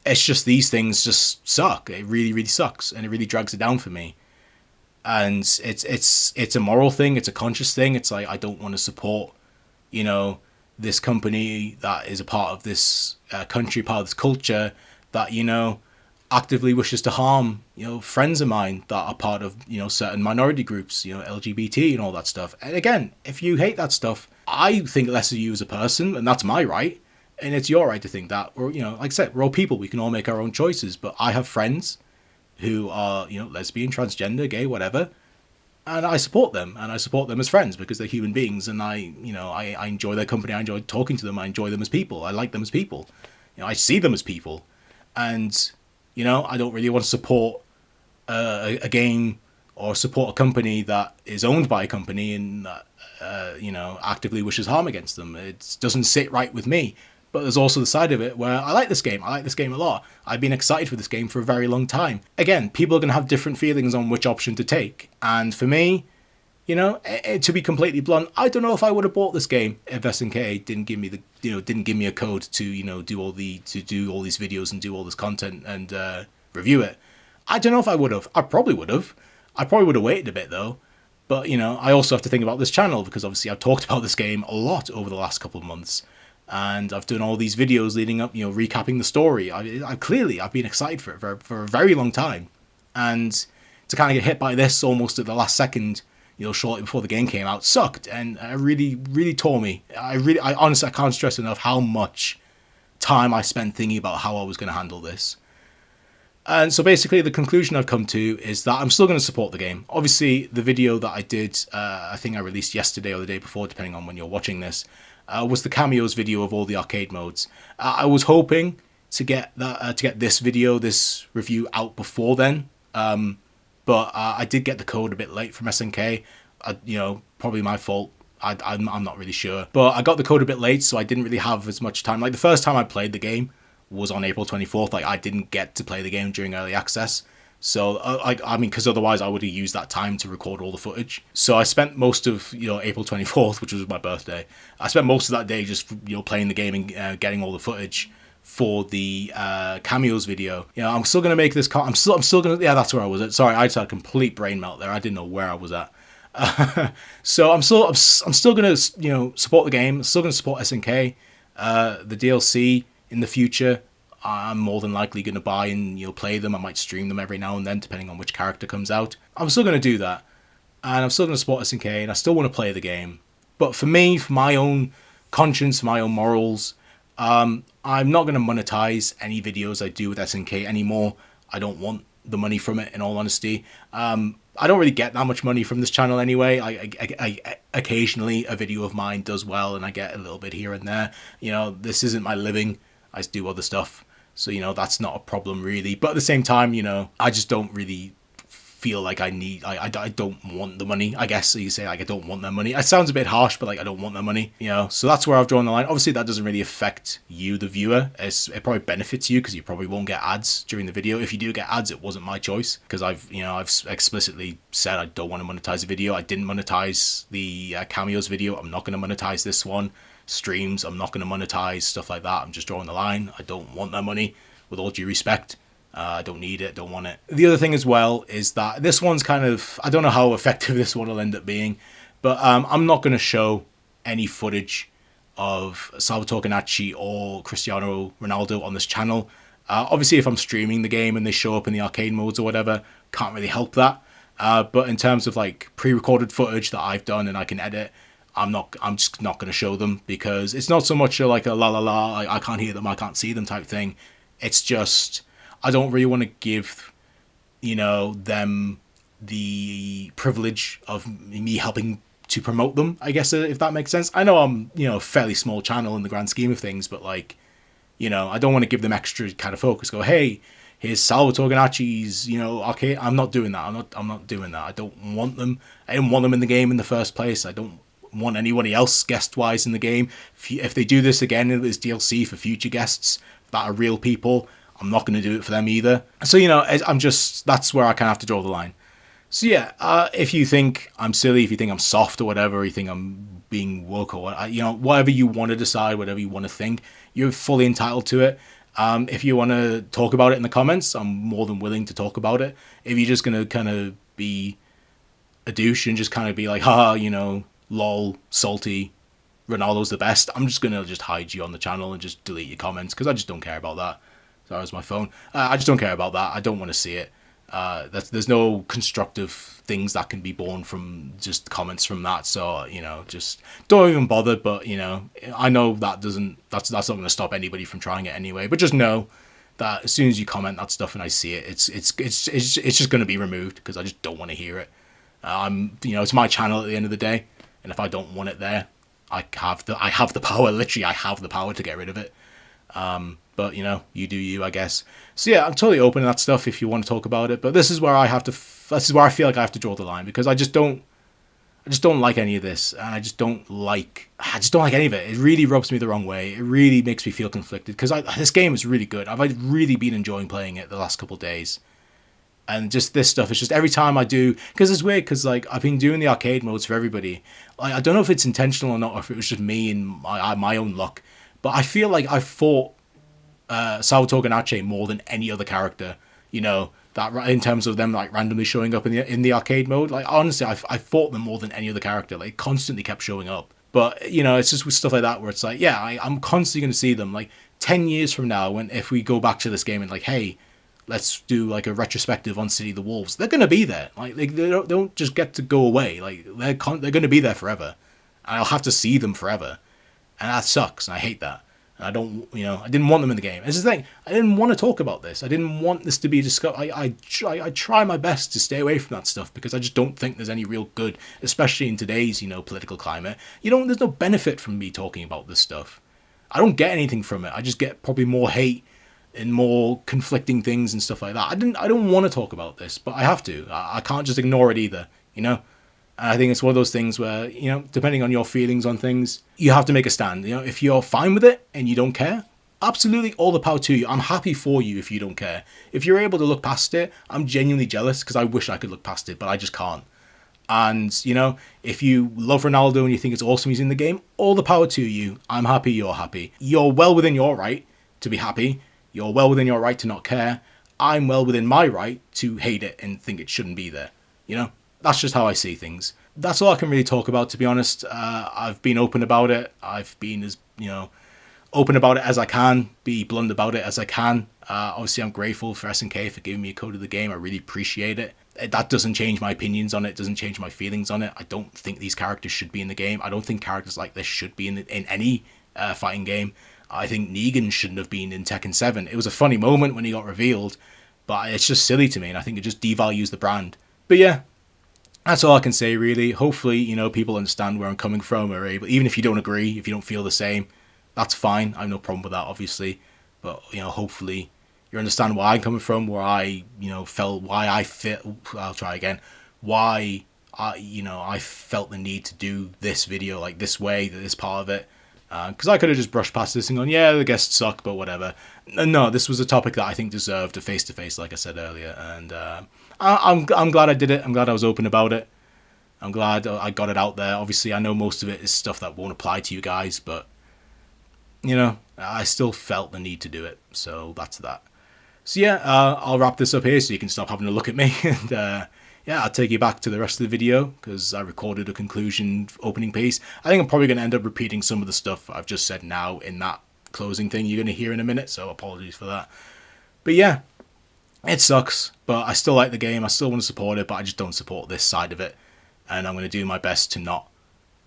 It's just these things just suck. It really, really sucks, and it really drags it down for me. And it's a moral thing. It's a conscious thing. It's like, I don't want to support, you know, this company that is a part of this country, part of this culture that, you know, actively wishes to harm, you know, friends of mine that are part of, you know, certain minority groups, you know, LGBT and all that stuff. And again, if you hate that stuff, I think less of you as a person, and that's my right. And it's your right to think that. Or, you know, like I said, we're all people. We can all make our own choices. But I have friends who are, you know, lesbian, transgender, gay, whatever. And I support them. And I support them as friends because they're human beings. And I enjoy their company. I enjoy talking to them. I enjoy them as people. I like them as people. You know, I see them as people. And, you know, I don't really want to support a game or support a company that is owned by a company and, you know, actively wishes harm against them. It doesn't sit right with me. But there's also the side of it where I like this game. I like this game a lot. I've been excited for this game for a very long time. Again, people are going to have different feelings on which option to take. And for me, you know, to be completely blunt, I don't know if I would have bought this game if SNK didn't give me a code to, you know, do all these videos and do all this content and review it. I don't know if I would have. I probably would have. I probably would have waited a bit though. But, you know, I also have to think about this channel because obviously I've talked about this game a lot over the last couple of months. And I've done all these videos leading up, you know, recapping the story. I've been excited for it for a very long time. And to kind of get hit by this almost at the last second, you know, shortly before the game came out, sucked. And it really, really tore me. I honestly, I can't stress enough how much time I spent thinking about how I was going to handle this. And so basically the conclusion I've come to is that I'm still going to support the game. Obviously, the video that I did, I think I released yesterday or the day before, depending on when you're watching this, was the cameos video of all the arcade modes. I was hoping to get this review out before then, but I did get the code a bit late from SNK. You know, probably my fault. I'm not really sure, but I got the code a bit late, so I didn't really have as much time. Like the first time I played the game was on April 24th. Like I didn't get to play the game during early access. So, I mean, because otherwise I would have used that time to record all the footage. So I spent most of, you know, April 24th, which was my birthday. I spent most of that day just, you know, playing the game and getting all the footage for the cameos video. You know, I'm still gonna make this. I'm still gonna. Yeah, that's where I was at. Sorry, I just had a complete brain melt there. I didn't know where I was at. So I'm still gonna, you know, support the game. I'm still gonna support SNK. The DLC in the future, I'm more than likely going to buy and, you know, play them. I might stream them every now and then, depending on which character comes out. I'm still going to do that. and I'm still going to support SNK, and I still want to play the game. But for me, for my own conscience, for my own morals, I'm not going to monetize any videos I do with SNK anymore. I don't want the money from it, in all honesty. I don't really get that much money from this channel anyway. I occasionally a video of mine does well, and I get a little bit here and there. You know, this isn't my living. I do other stuff, so you know that's not a problem really. But at the same time, you know, I just don't really feel like I don't want the money, I guess. So you say, like, I don't want their money. It sounds a bit harsh, but like, I don't want their money, you know. So that's where I've drawn the line. Obviously that doesn't really affect you, the viewer. It probably benefits you because you probably won't get ads during the video. If you do get ads, it wasn't my choice, because I've explicitly said I don't want to monetize the video. I didn't monetize the cameos video. I'm not going to monetize this one. Streams, I'm not going to monetize, stuff like that. I'm just drawing the line. I don't want their money, with all due respect. I don't need it, don't want it. The other thing as well is that this one's kind of, I don't know how effective this one will end up being, but I'm not going to show any footage of Salvatore Ganacci or Cristiano Ronaldo on this channel. Obviously, if I'm streaming the game and they show up in the arcade modes or whatever, can't really help that. But in terms of like pre-recorded footage that I've done and I can edit, I'm just not going to show them, because it's not so much like a la la la, I can't hear them, I can't see them type thing. It's just, I don't really want to give, you know, them the privilege of me helping to promote them, I guess, if that makes sense. I know I'm, you know, a fairly small channel in the grand scheme of things, but like, you know, I don't want to give them extra kind of focus. Go, hey, here's Salvatore Ganacci's, you know, okay, I'm not doing that. I'm not doing that. I don't want them. I didn't want them in the game in the first place. I don't want anybody else guest-wise in the game. If they do this again, there's DLC for future guests that are real people. I'm not going to do it for them either. So, you know, that's where I kind of have to draw the line. So, yeah, if you think I'm silly, if you think I'm soft or whatever, or you think I'm being woke or what, you know, whatever you want to decide, whatever you want to think, you're fully entitled to it. If you want to talk about it in the comments, I'm more than willing to talk about it. If you're just going to kind of be a douche and just kind of be like, haha, you know, lol, salty, Ronaldo's the best, I'm just going to just hide you on the channel and just delete your comments, because I just don't care about that. Sorry, it's my phone. I just don't care about that. I don't want to see it. There's no constructive things that can be born from just comments from that. So, you know, just don't even bother. But, you know, I know that's not going to stop anybody from trying it anyway. But just know that as soon as you comment that stuff and I see it, it's just going to be removed, because I just don't want to hear it. You know, it's my channel at the end of the day, and if I don't want it there, I have the power. Literally, I have the power to get rid of it. But, you know, you do you, I guess. So, yeah, I'm totally open to that stuff if you want to talk about it. But this is where this is where I feel like I have to draw the line, because I just don't like any of this. And I just don't like any of it. It really rubs me the wrong way. It really makes me feel conflicted, because this game is really good. I've really been enjoying playing it the last couple of days. And just this stuff, it's just every time I do, because it's weird, because like I've been doing the arcade modes for everybody. Like, I don't know if it's intentional or not, or if it was just me and my own luck. But I feel like I fought Salvatore Ganacci more than any other character, you know, that in terms of them like randomly showing up in the arcade mode. Like, honestly, I fought them more than any other character. Like, constantly kept showing up. But, you know, it's just with stuff like that where it's like, yeah, I'm constantly going to see them. Like, 10 years from now, if we go back to this game and like, hey, let's do like a retrospective on City of the Wolves, they're going to be there. Like, they don't just get to go away. Like, they're going to be there forever. And I'll have to see them forever. And that sucks, and I hate that. And I don't, you know, I didn't want them in the game. It's the thing, I didn't want to talk about this. I didn't want this to be discussed. I try my best to stay away from that stuff, because I just don't think there's any real good, especially in today's, you know, political climate. You know, there's no benefit from me talking about this stuff. I don't get anything from it. I just get probably more hate and more conflicting things and stuff like that. I don't want to talk about this, but I have to. I can't just ignore it either, you know? And I think it's one of those things where, you know, depending on your feelings on things, you have to make a stand. You know, if you're fine with it and you don't care, absolutely all the power to you. I'm happy for you if you don't care. If you're able to look past it, I'm genuinely jealous, because I wish I could look past it, but I just can't. And, you know, if you love Ronaldo and you think it's awesome he's in the game, all the power to you. I'm happy, you're happy. You're well within your right to be happy. You're well within your right to not care. I'm well within my right to hate it and think it shouldn't be there, you know? That's just how I see things. That's all I can really talk about, to be honest. I've been open about it. I've been as, you know, open about it as I can, be blunt about it as I can. Obviously, I'm grateful for SNK for giving me a code of the game. I really appreciate it. that doesn't change my opinions on it, doesn't change my feelings on it. I don't think these characters should be in the game. I don't think characters like this should be in any fighting game. I think Negan shouldn't have been in Tekken 7. It was a funny moment when he got revealed, but it's just silly to me, and I think it just devalues the brand. But yeah, that's all I can say, really. Hopefully, you know, people understand where I'm coming from, or able, even if you don't agree, if you don't feel the same, that's fine. I have no problem with that, obviously. But, you know, hopefully you understand where I'm coming from, where I, you know, felt, why I feel, I'll try again, why I felt the need to do this video like this way, this part of it. Because I could have just brushed past this and gone, yeah, the guests suck, but whatever. No, this was a topic that I think deserved a face-to-face, like I said earlier. And I'm glad I did it. I'm glad I was open about it. I'm glad I got it out there. Obviously, I know most of it is stuff that won't apply to you guys, but, you know, I still felt the need to do it. So that's that. So yeah, I'll wrap this up here so you can stop having a look at me. And yeah, I'll take you back to the rest of the video because I recorded a conclusion opening piece. I think I'm probably going to end up repeating some of the stuff I've just said now in that closing thing you're going to hear in a minute, so apologies for that. But yeah, it sucks, but I still like the game. I still want to support it, but I just don't support this side of it. And I'm going to do my best to not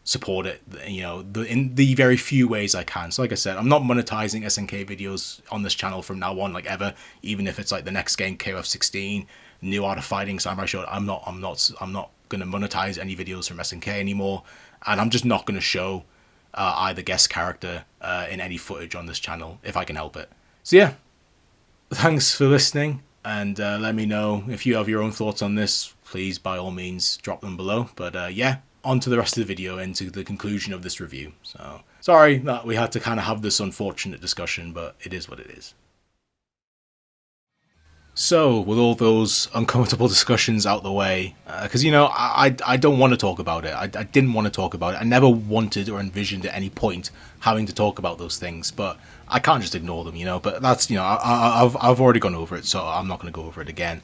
support it, you know, in the very few ways I can. So like I said, I'm not monetizing SNK videos on this channel from now on, like ever, even if it's like the next game, KOF 16, New Art of Fighting, Samurai Show. I'm not going to monetize any videos from SNK anymore, and I'm just not going to show either guest character in any footage on this channel if I can help it. So yeah, thanks for listening, and let me know if you have your own thoughts on this. Please, by all means, drop them below. But yeah, on to the rest of the video and to the conclusion of this review. So sorry that we had to kind of have this unfortunate discussion, but it is what it is. So, with all those uncomfortable discussions out the way, because, you know, I don't want to talk about it. I didn't want to talk about it. I never wanted or envisioned at any point having to talk about those things, but I can't just ignore them, you know. But that's, you know, I've already gone over it, so I'm not going to go over it again.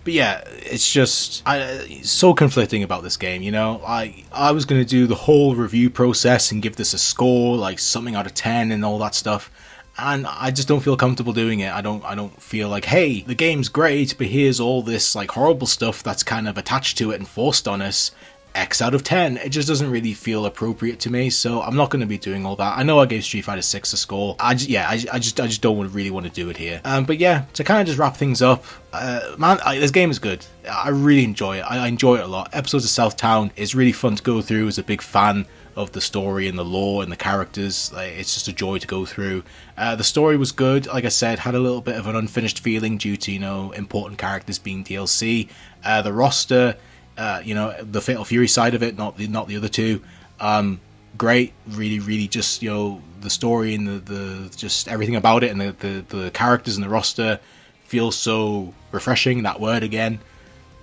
But yeah, it's just it's so conflicting about this game, you know. I was going to do the whole review process and give this a score, like something out of 10 and all that stuff. And I just don't feel comfortable doing it. I don't feel like, hey, the game's great, but here's all this like horrible stuff that's kind of attached to it and forced on us. X out of 10. It just doesn't really feel appropriate to me, so I'm not going to be doing all that. I know I gave Street Fighter 6 a score. I just don't really want to do it here. But yeah, to kind of just wrap things up, man, this game is good. I really enjoy it. I enjoy it a lot. Episodes of Southtown is really fun to go through as a big fan of the story and the lore and the characters. Like, it's just a joy to go through. The story was good. Like I said, had a little bit of an unfinished feeling due to, you know, important characters being DLC. The roster, you know, the Fatal Fury side of it, not the other two. Great, really just, you know, the story and the just everything about it and the characters and the roster feels so refreshing. That word again.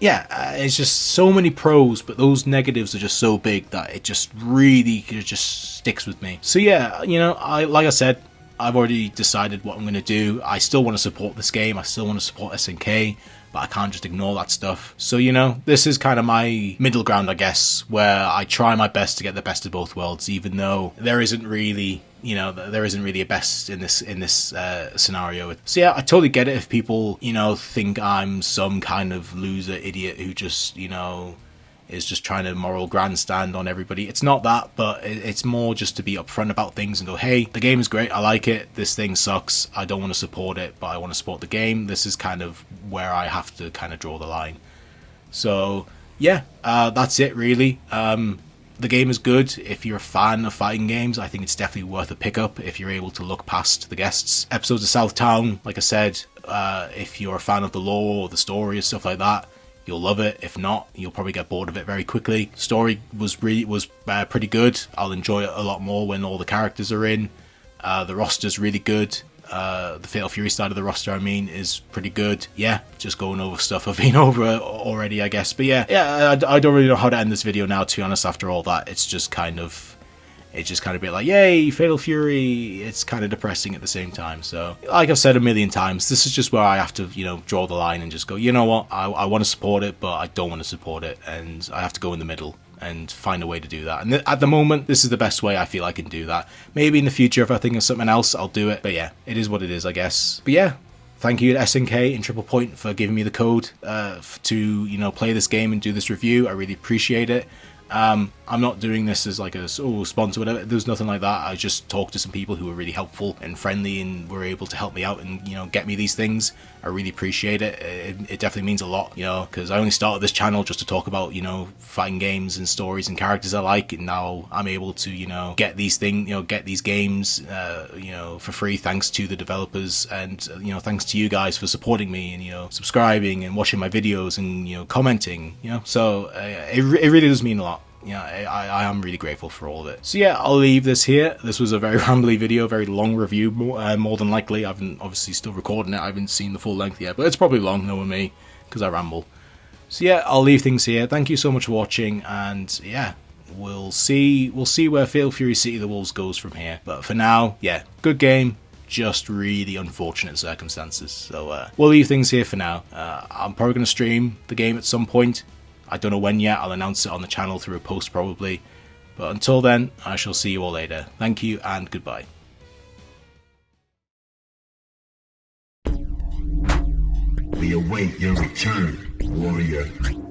Yeah, it's just so many pros, but those negatives are just so big that it just really just sticks with me. So yeah, you know, like I said, I've already decided what I'm going to do. I still want to support this game. I still want to support SNK, but I can't just ignore that stuff. So, you know, this is kind of my middle ground, I guess, where I try my best to get the best of both worlds, even though there isn't really, you know, there isn't really a best in this scenario. So yeah, I totally get it if people, you know, think I'm some kind of loser idiot who just, you know, is just trying to moral grandstand on everybody. It's not that, but it's more just to be upfront about things and go, hey, the game is great, I like it, this thing sucks, I don't want to support it, but I want to support the game. This is kind of where I have to kind of draw the line. So yeah, that's it really. The game is good. If you're a fan of fighting games, I think it's definitely worth a pickup if you're able to look past the guests. Episodes of Southtown, like I said, if you're a fan of the lore or the story and stuff like that, you'll love it. If not, you'll probably get bored of it very quickly. Story was pretty good. I'll enjoy it a lot more when all the characters are in. The roster's really good. The Fatal Fury side of the roster, I mean, is pretty good. Yeah, just going over stuff I've been over already, I guess. But yeah, I don't really know how to end this video now, to be honest, after all that. It's just kind of a bit like, yay, Fatal Fury. It's kind of depressing at the same time. So, like I've said a million times, this is just where I have to, you know, draw the line and just go, you know what, I want to support it, but I don't want to support it, and I have to go in the middle and find a way to do that. And at the moment, this is the best way I feel I can do that. Maybe in the future, if I think of something else, I'll do it. But yeah, it is what it is, I guess. But yeah, thank you to SNK and TriplePoint for giving me the code to play this game and do this review. I really appreciate it. I'm not doing this as like a sponsor or whatever. There's nothing like that. I just talked to some people who were really helpful and friendly and were able to help me out and get me these things. I really appreciate it. It definitely means a lot, because I only started this channel just to talk about fighting games and stories and characters I like, and now I'm able to get these get these games for free thanks to the developers, and thanks to you guys for supporting me and subscribing and watching my videos and commenting. So it really does mean a lot. I am really grateful for all of it. So yeah, I'll leave this here. This was a very rambly video, very long review, more than likely. I've been obviously still recording it. I haven't seen the full length yet, but it's probably long, knowing me, because I ramble. So yeah, I'll leave things here. Thank you so much for watching, and yeah, we'll see where Fatal Fury City of the Wolves goes from here. But for now, yeah, good game. Just really unfortunate circumstances. So we'll leave things here for now. I'm probably going to stream the game at some point. I don't know when yet. I'll announce it on the channel through a post probably. But until then, I shall see you all later. Thank you and goodbye. We await your return, warrior.